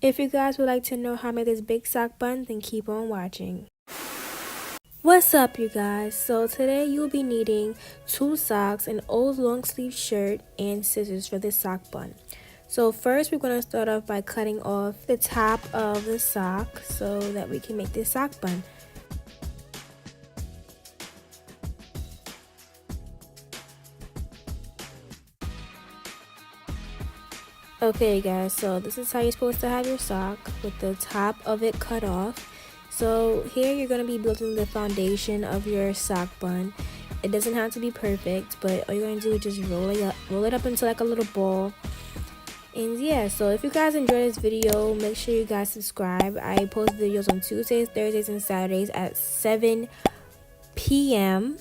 If you guys would like to know how I made this big sock bun, then keep on watching. What's up, you guys? So today you'll be needing 2 socks, an old long sleeve shirt, and scissors for this sock bun. So first we're going to start off by cutting off the top of the sock so that we can make this sock bun. Okay guys, so this is how you're supposed to have your sock, with the top of it cut off. So here you're going to be building the foundation of your sock bun. It doesn't have to be perfect, but all you're going to do is just roll it up into like a little ball. And yeah, so if you guys enjoyed this video, make sure you guys subscribe. I post videos on Tuesdays, Thursdays, and Saturdays at 7 p.m.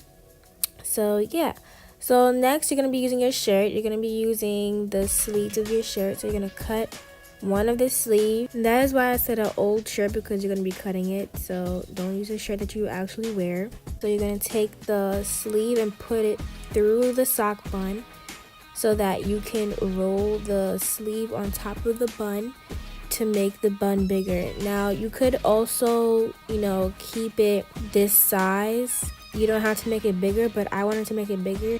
So yeah. So next you're going to be using your shirt. You're going to be using the sleeves of your shirt. So you're going to cut one of the sleeve. That is why I said an old shirt, because you're going to be cutting it. So don't use a shirt that you actually wear. So you're going to take the sleeve and put it through the sock bun so that you can roll the sleeve on top of the bun to make the bun bigger. Now you could also, keep it this size. You don't have to make it bigger, but I wanted to make it bigger.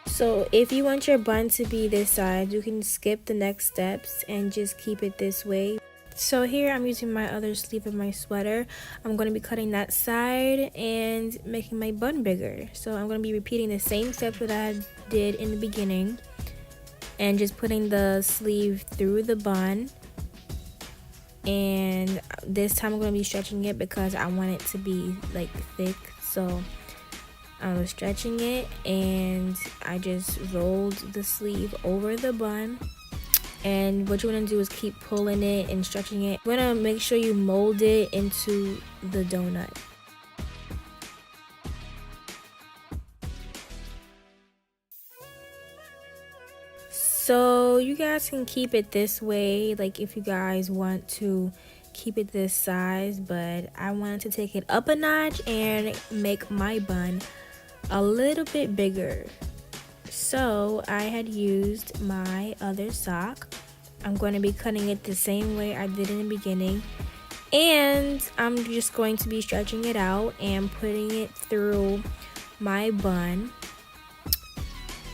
So if you want your bun to be this size, you can skip the next steps and just keep it this way. So here I'm using my other sleeve of my sweater. I'm going to be cutting that side and making my bun bigger. So I'm going to be repeating the same steps that I did in the beginning and just putting the sleeve through the bun. And this time I'm going to be stretching it because I want it to be like thick. So I was stretching it and I just rolled the sleeve over the bun. And what you want to do is keep pulling it and stretching it. You want to make sure you mold it into the donut. So you guys can keep it this way, like if you guys want to keep it this size, but I wanted to take it up a notch and make my bun a little bit bigger. So I had used my other sock. I'm going to be cutting it the same way I did in the beginning, and I'm just going to be stretching it out and putting it through my bun.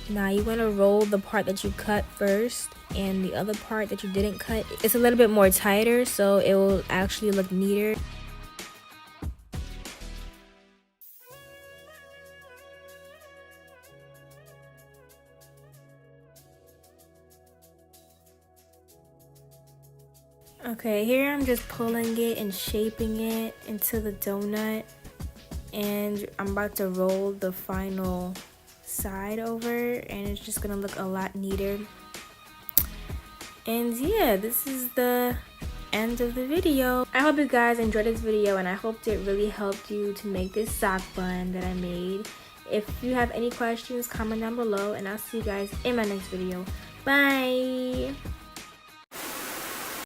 Now you want to roll the part that you cut first, and the other part that you didn't cut, it's a little bit more tighter, so it will actually look neater. Okay, here I'm just pulling it and shaping it into the donut, and I'm about to roll the final side over, and it's just gonna look a lot neater. And yeah, this is the end of the video. I hope you guys enjoyed this video, and I hope it really helped you to make this sock bun that I made. If you have any questions, comment down below, and I'll see you guys in my next video. Bye.